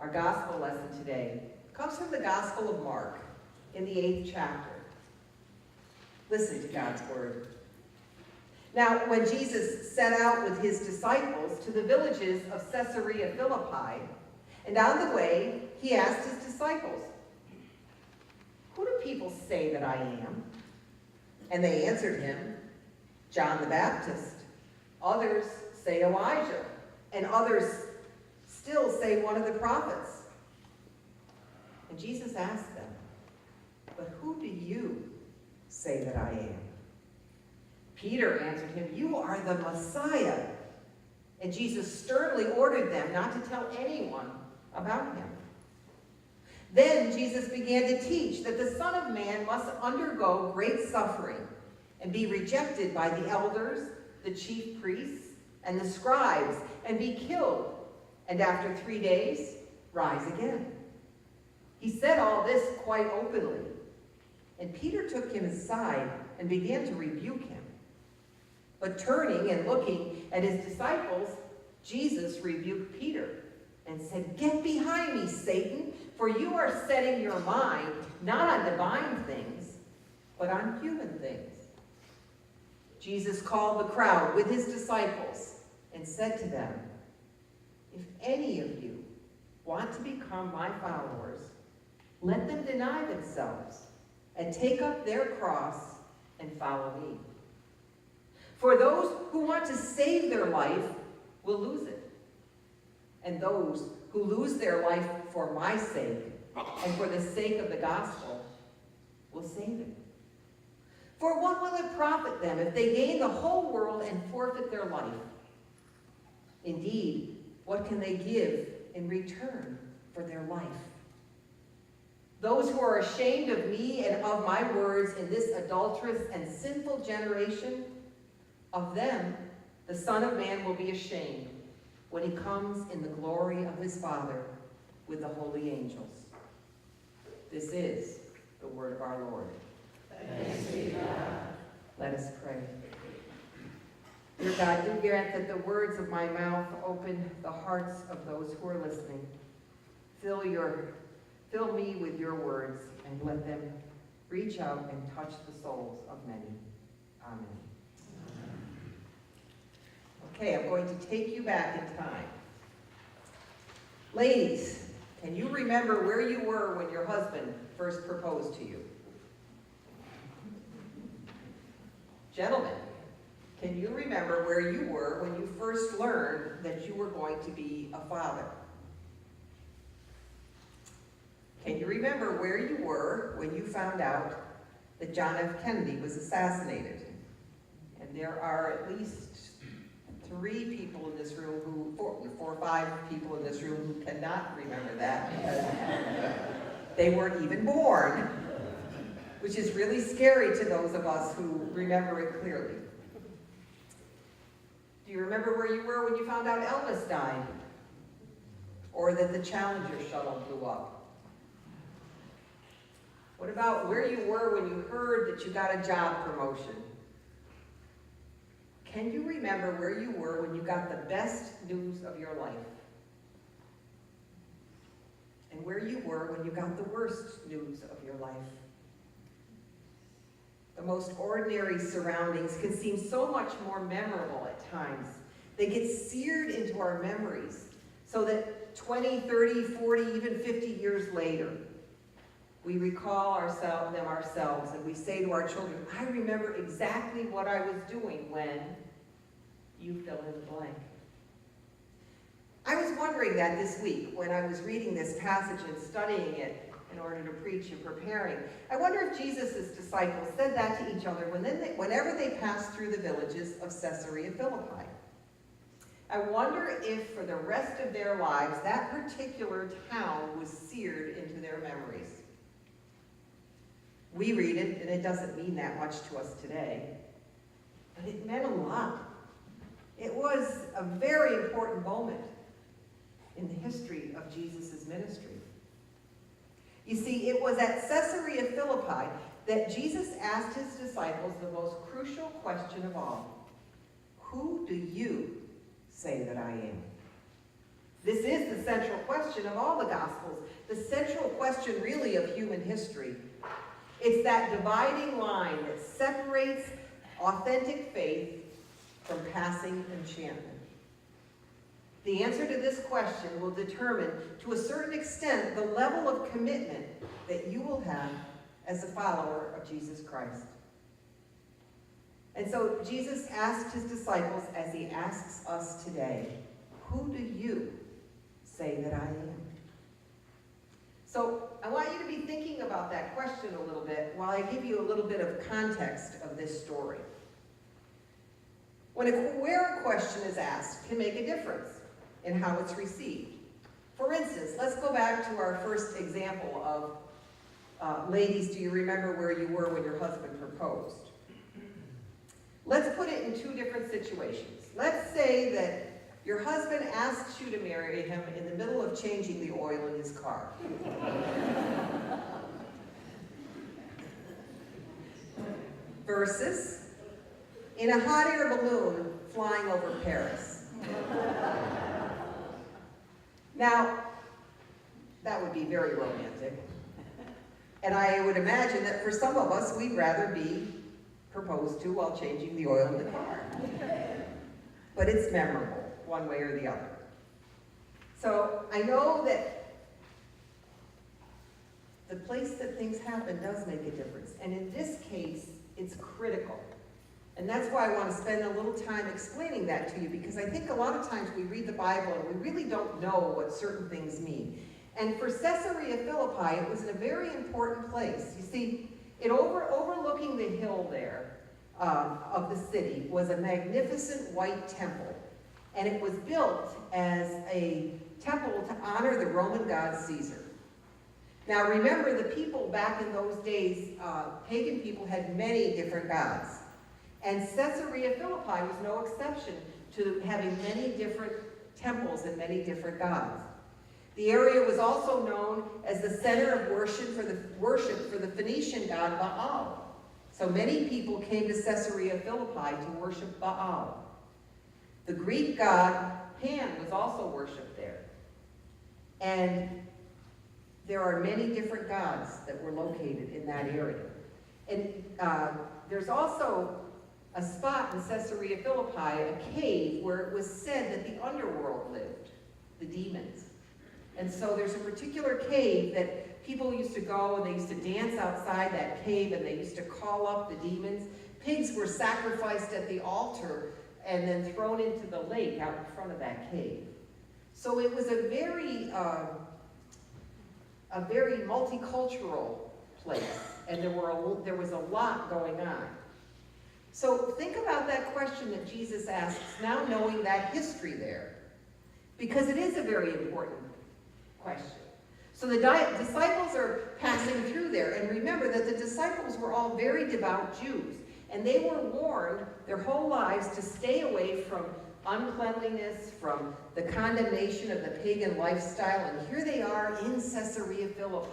Our gospel lesson today comes from the Gospel of Mark in the 8th chapter. Listen to God's word. Now, when Jesus set out with his disciples to the villages of Caesarea Philippi, and on the way, he asked his disciples, "Who do people say that I am?" And they answered him, "John the Baptist. Others say Elijah, and others still say one of the prophets." And Jesus asked them, "But who do you say that I am?" Peter answered him, "You are the Messiah." And Jesus sternly ordered them not to tell anyone about him. Then Jesus began to teach that the Son of Man must undergo great suffering and be rejected by the elders, the chief priests, and the scribes, and be killed, and after 3 days rise again. He said all this quite openly, and Peter took him aside and began to rebuke him. But turning and looking at his disciples, Jesus rebuked Peter and said, "Get behind me, Satan, for you are setting your mind not on divine things, but on human things." Jesus called the crowd with his disciples and said to them, "If any of you want to become my followers, let them deny themselves and take up their cross and follow me. For those who want to save their life will lose it. And those who lose their life for my sake and for the sake of the gospel will save it. For what will it profit them if they gain the whole world and forfeit their life? Indeed, what can they give in return for their life? Those who are ashamed of me and of my words in this adulterous and sinful generation, of them the Son of Man will be ashamed when he comes in the glory of his Father with the holy angels." This is the word of our Lord. Thanks be to God. Let us pray. Dear God, do grant that the words of my mouth open the hearts of those who are listening. Fill me with your words and let them reach out and touch the souls of many. Amen. Okay, I'm going to take you back in time. Ladies, can you remember where you were when your husband first proposed to you? Gentlemen, can you remember where you were when you first learned that you were going to be a father? Can you remember where you were when you found out that John F. Kennedy was assassinated? And there are at least 3 people in this room four or 5 people in this room who cannot remember that because they weren't even born, which is really scary to those of us who remember it clearly. Do you remember where you were when you found out Elvis died? Or that the Challenger shuttle blew up? What about where you were when you heard that you got a job promotion? Can you remember where you were when you got the best news of your life? And where you were when you got the worst news of your life? The most ordinary surroundings can seem so much more memorable at times. They get seared into our memories so that 20, 30, 40, even 50 years later, we recall them ourselves and we say to our children, "I remember exactly what I was doing when you fill in the blank." I was wondering that this week when I was reading this passage and studying it in order to preach and preparing. I wonder if Jesus' disciples said that to each other whenever they passed through the villages of Caesarea Philippi. I wonder if for the rest of their lives that particular town was seared into their memories. We read it, and it doesn't mean that much to us today, but it meant a lot. It was a very important moment in the history of Jesus' ministry. You see, it was at Caesarea Philippi that Jesus asked his disciples the most crucial question of all. Who do you say that I am? This is the central question of all the Gospels, the central question really of human history. It's that dividing line that separates authentic faith from passing enchantment. The answer to this question will determine, to a certain extent, the level of commitment that you will have as a follower of Jesus Christ. And so Jesus asked his disciples, as he asks us today, who do you say that I am? So I want you to be thinking about that question a little bit while I give you a little bit of context of this story. Where a question is asked can make a difference in how it's received. For instance, let's go back to our first example of ladies, do you remember where you were when your husband proposed? Let's put it in two different situations. Let's say that your husband asks you to marry him in the middle of changing the oil in his car. Versus in a hot air balloon flying over Paris. Now, that would be very romantic. And I would imagine that for some of us, we'd rather be proposed to while changing the oil in the car. But it's memorable, one way or the other. So I know that the place that things happen does make a difference. And in this case, it's critical. And that's why I want to spend a little time explaining that to you, because I think a lot of times we read the Bible and we really don't know what certain things mean. And for Caesarea Philippi, it was in a very important place. You see, overlooking the hill there of the city was a magnificent white temple. And it was built as a temple to honor the Roman god Caesar. Now remember, the people back in those days, pagan people had many different gods. And Caesarea Philippi was no exception to having many different temples and many different gods. The area was also known as the center of worship for the Phoenician god Baal. So many people came to Caesarea Philippi to worship Baal. The Greek god Pan was also worshipped there. And there are many different gods that were located in that area. And there's also a spot in Caesarea Philippi, a cave, where it was said that the underworld lived, the demons. And so there's a particular cave that people used to go and they used to dance outside that cave and they used to call up the demons. Pigs were sacrificed at the altar and then thrown into the lake out in front of that cave. So it was a very multicultural place, and there was a lot going on. So think about that question that Jesus asks, now knowing that history there, because it is a very important question. So the disciples are passing through there, and remember that the disciples were all very devout Jews, and they were warned their whole lives to stay away from uncleanliness, from the condemnation of the pagan lifestyle, and here they are in Caesarea Philippi.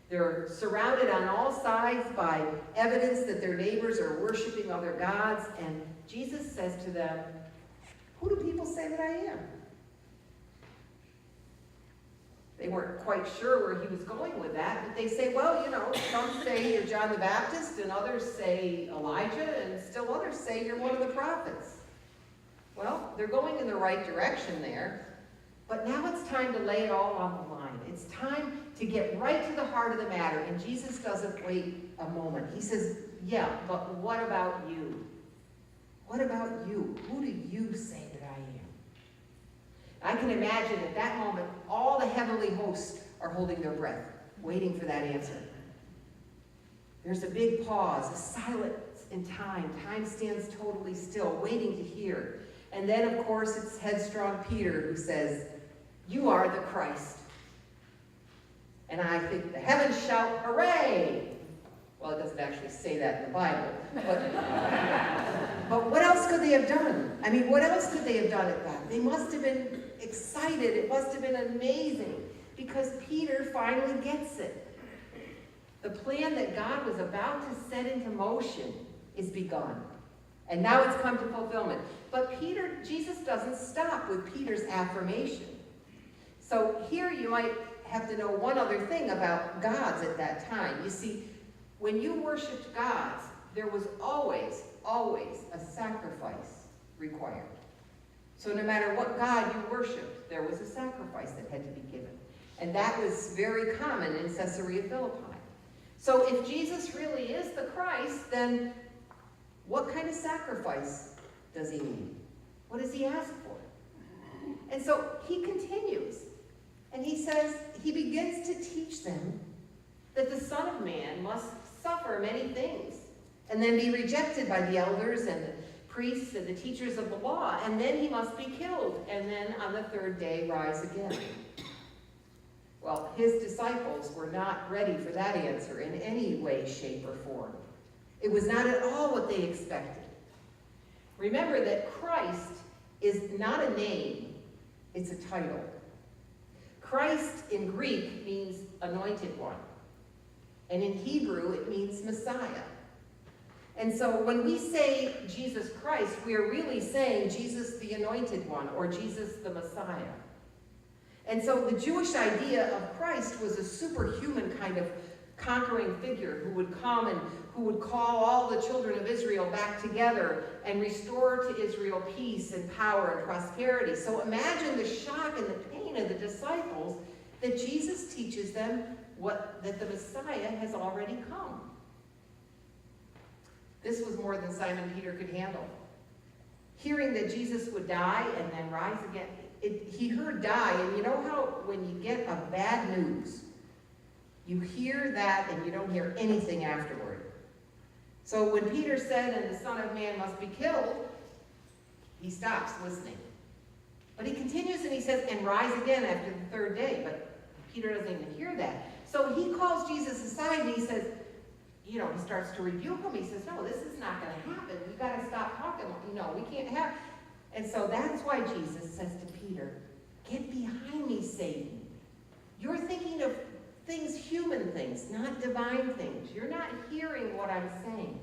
They're surrounded on all sides by evidence that their neighbors are worshiping other gods, and Jesus says to them, who do people say that I am? They weren't quite sure where he was going with that, but they say, well, some say you're John the Baptist, and others say Elijah, and still others say you're one of the prophets. Well, they're going in the right direction there, but now it's time to lay it all on the line. It's time to get right to the heart of the matter, and Jesus doesn't wait a moment. He says, yeah, but what about you? What about you? Who do you say that I am? I can imagine at that moment, all the heavenly hosts are holding their breath, waiting for that answer. There's a big pause, a silence in time. Time stands totally still, waiting to hear. And then, of course, it's headstrong Peter who says, you are the Christ. And I think the heavens shout, hooray! Well, it doesn't actually say that in the Bible. But what else could they have done? I mean, what else could they have done at that? They must have been excited. It must have been amazing, because Peter finally gets it. The plan that God was about to set into motion is begun. And now it's come to fulfillment. But Jesus doesn't stop with Peter's affirmation. So here you might have to know one other thing about gods at that time. You see, when you worshiped gods, there was always a sacrifice required. So no matter what god you worshiped, there was a sacrifice that had to be given. And that was very common in Caesarea Philippi. So if Jesus really is the Christ, then what kind of sacrifice does he need? What does he ask for? And so he continues, and he says, he begins to teach them that the Son of Man must suffer many things, and then be rejected by the elders and the priests and the teachers of the law, and then he must be killed, and then on the third day rise again. Well, his disciples were not ready for that answer in any way, shape, or form. It was not at all what they expected. Remember that Christ is not a name, it's a title. Christ in Greek means anointed one, and in Hebrew it means Messiah. And so when we say Jesus Christ, we are really saying Jesus the anointed one, or Jesus the Messiah. And so the Jewish idea of Christ was a superhuman kind of conquering figure who would come and who would call all the children of Israel back together and restore to Israel peace and power and prosperity. So imagine the shock and the pain of the disciples that Jesus teaches them that the Messiah has already come. This was more than Simon Peter could handle. Hearing that Jesus would die and then rise again, he heard die, and you know how when you get a bad news, you hear that and you don't hear anything afterward. So when Peter said, and the Son of Man must be killed, he stops listening. But he continues and he says, and rise again after the third day. But Peter doesn't even hear that. So he calls Jesus aside and he says, he starts to rebuke him. He says, no, this is not going to happen. You got to stop talking. We can't have. And so that's why Jesus says to Peter, get behind me, Satan. You're thinking of things, human things, not divine things. You're not hearing what I'm saying.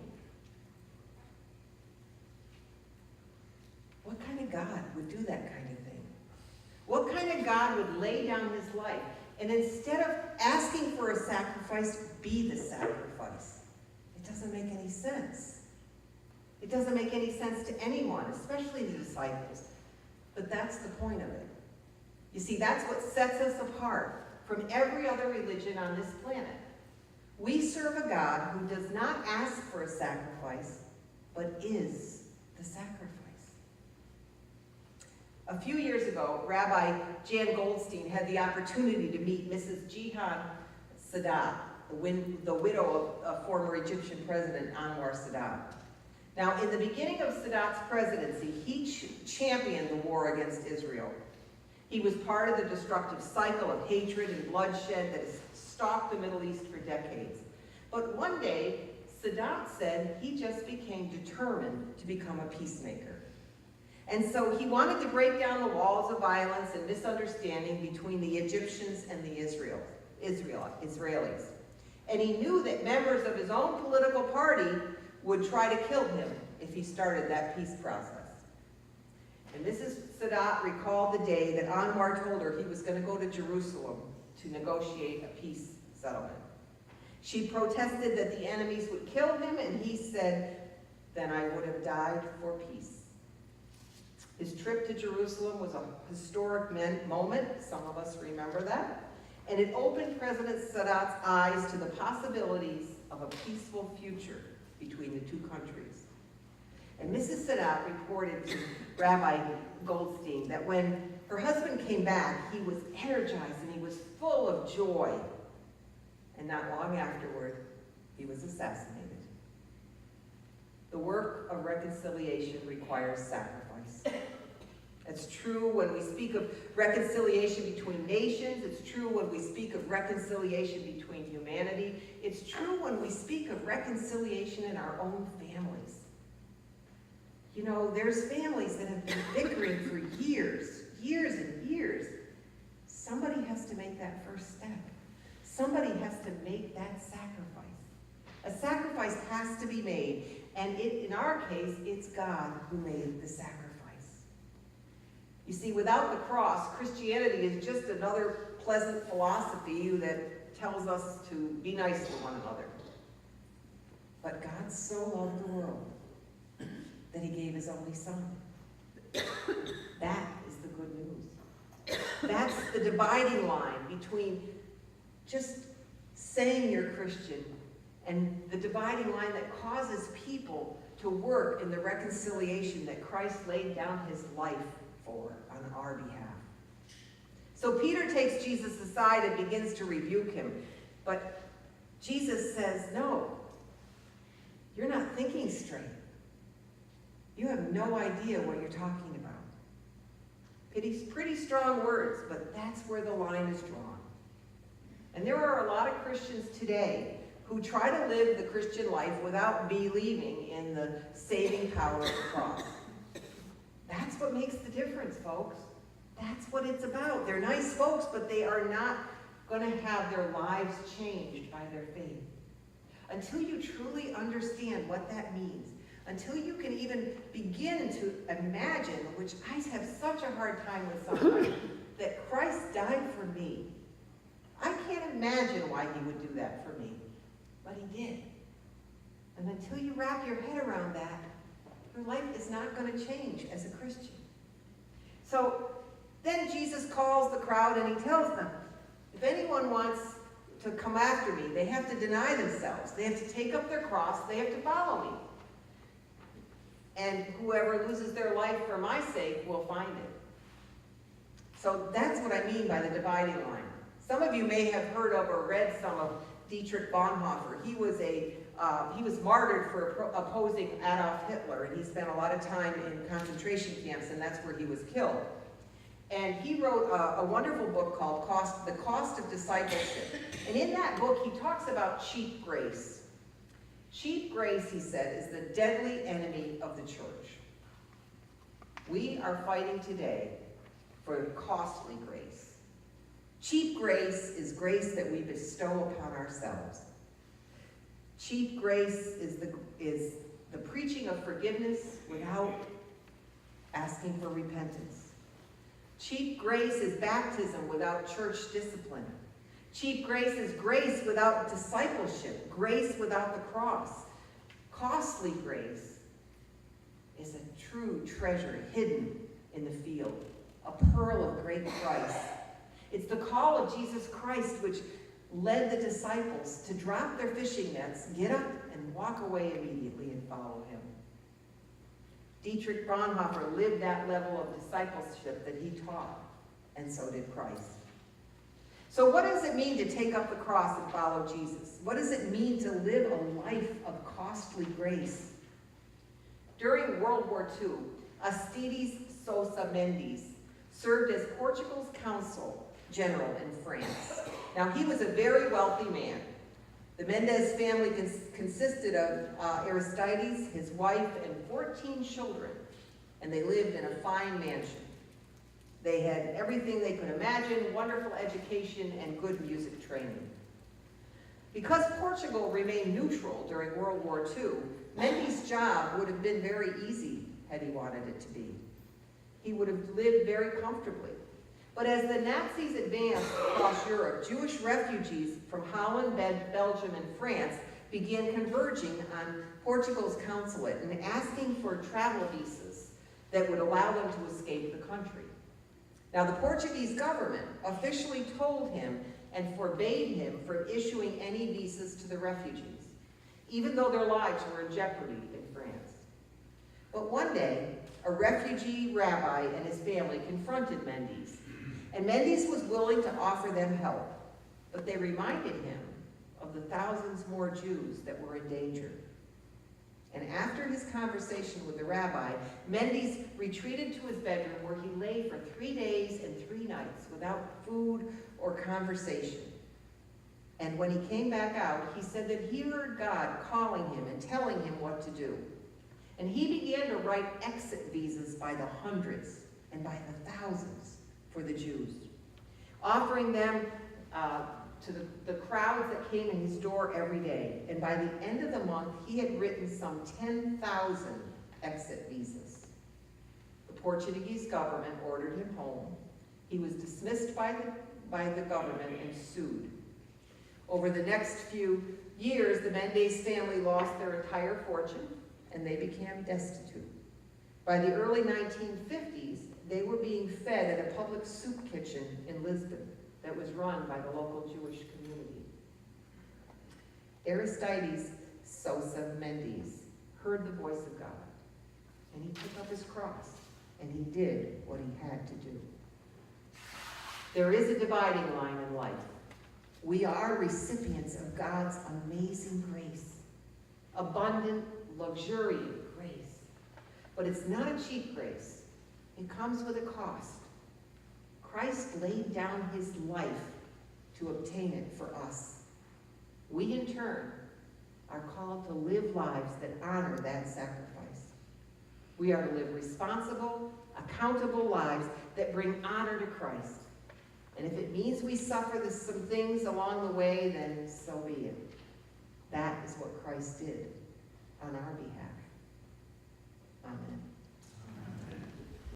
What kind of God would do that kind of thing? What kind of God would lay down his life and instead of asking for a sacrifice, be the sacrifice? It doesn't make any sense. It doesn't make any sense to anyone, especially the disciples. But that's the point of it. You see, that's what sets us apart from every other religion on this planet. We serve a God who does not ask for a sacrifice, but is the sacrifice. A few years ago, Rabbi Jan Goldstein had the opportunity to meet Mrs. Jihan Sadat, the widow of former Egyptian President Anwar Sadat. Now, in the beginning of Sadat's presidency, he championed the war against Israel. He was part of the destructive cycle of hatred and bloodshed that has stalked the Middle East for decades. But one day, Sadat said he just became determined to become a peacemaker. And so he wanted to break down the walls of violence and misunderstanding between the Egyptians and the Israelis. And he knew that members of his own political party would try to kill him if he started that peace process. And Mrs. Sadat recalled the day that Anwar told her he was going to go to Jerusalem to negotiate a peace settlement. She protested that the enemies would kill him, and he said, then I would have died for peace. His trip to Jerusalem was a historic moment. Some of us remember that. And it opened President Sadat's eyes to the possibilities of a peaceful future between the two countries. And Mrs. Sadat reported to Rabbi Goldstein that when her husband came back, he was energized and he was full of joy. And not long afterward, he was assassinated. The work of reconciliation requires sacrifice. It's true when we speak of reconciliation between nations. It's true when we speak of reconciliation between humanity. It's true when we speak of reconciliation in our own families. You know, there's families that have been bickering for years and years. Somebody has to make that first step. Somebody has to make that sacrifice. A sacrifice has to be made, and in our case, it's God who made the sacrifice. You see, without the cross, Christianity is just another pleasant philosophy that tells us to be nice to one another. But God so loved the world that he gave his only son. That is the good news. That's the dividing line between just saying you're Christian and the dividing line that causes people to work in the reconciliation that Christ laid down his life for on our behalf. So Peter takes Jesus aside and begins to rebuke him. But Jesus says, no, you're not thinking straight. You have no idea what you're talking about. Pretty strong words, but that's where the line is drawn. And there are a lot of Christians today who try to live the Christian life without believing in the saving power of the cross. That's what makes the difference, folks. That's what it's about. They're nice folks, but they are not going to have their lives changed by their faith. Until you truly understand what that means, until you can even begin to imagine, which I have such a hard time with sometimes, that Christ died for me. I can't imagine why he would do that for me, but he did. And until you wrap your head around that, your life is not going to change as a Christian. So then Jesus calls the crowd and he tells them, if anyone wants to come after me, they have to deny themselves. They have to take up their cross. They have to follow me. And whoever loses their life for my sake will find it. So that's what I mean by the dividing line. Some of you may have heard of or read some of Dietrich Bonhoeffer. He was martyred for opposing Adolf Hitler, and he spent a lot of time in concentration camps, and that's where he was killed. And he wrote a wonderful book called The Cost of Discipleship. And in that book, he talks about cheap grace. Cheap grace, he said, is the deadly enemy of the church. We are fighting today for costly grace. Cheap grace is grace that we bestow upon ourselves. Cheap grace is the preaching of forgiveness without asking for repentance. Cheap grace is baptism without church discipline. Cheap grace is grace without discipleship, grace without the cross. Costly grace is a true treasure hidden in the field, a pearl of great price. It's the call of Jesus Christ which led the disciples to drop their fishing nets, get up, and walk away immediately and follow him. Dietrich Bonhoeffer lived that level of discipleship that he taught, and so did Christ. So what does it mean to take up the cross and follow Jesus? What does it mean to live a life of costly grace? During World War II, Aristides Sosa Mendes served as Portugal's consul general in France. Now, he was a very wealthy man. The Mendes family consisted of Aristides, his wife, and 14 children, and they lived in a fine mansion. They had everything they could imagine, wonderful education, and good music training. Because Portugal remained neutral during World War II, Mendes' job would have been very easy had he wanted it to be. He would have lived very comfortably. But as the Nazis advanced across Europe, Jewish refugees from Holland, Belgium, and France began converging on Portugal's consulate and asking for travel visas that would allow them to escape the country. Now, the Portuguese government officially told him and forbade him from issuing any visas to the refugees, even though their lives were in jeopardy in France. But one day, a refugee rabbi and his family confronted Mendes, and Mendes was willing to offer them help, but they reminded him of the thousands more Jews that were in danger. And after his conversation with the rabbi, Mendes retreated to his bedroom where he lay for 3 days and 3 nights without food or conversation. And when he came back out, he said that he heard God calling him and telling him what to do. And he began to write exit visas by the hundreds and by the thousands for the Jews, offering them to the crowds that came in his door every day. And by the end of the month, he had written some 10,000 exit visas. The Portuguese government ordered him home. He was dismissed by the government and sued. Over the next few years, the Mendes family lost their entire fortune and they became destitute. By the early 1950s, they were being fed at a public soup kitchen in Lisbon that was run by the local Jewish community. Aristides Sosa Mendes heard the voice of God, and he took up his cross, and he did what he had to do. There is a dividing line in life. We are recipients of God's amazing grace, abundant, luxuriant grace. But it's not a cheap grace. It comes with a cost. Christ laid down his life to obtain it for us. We, in turn, are called to live lives that honor that sacrifice. We are to live responsible, accountable lives that bring honor to Christ. And if it means we suffer some things along the way, then so be it. That is what Christ did on our behalf. Amen.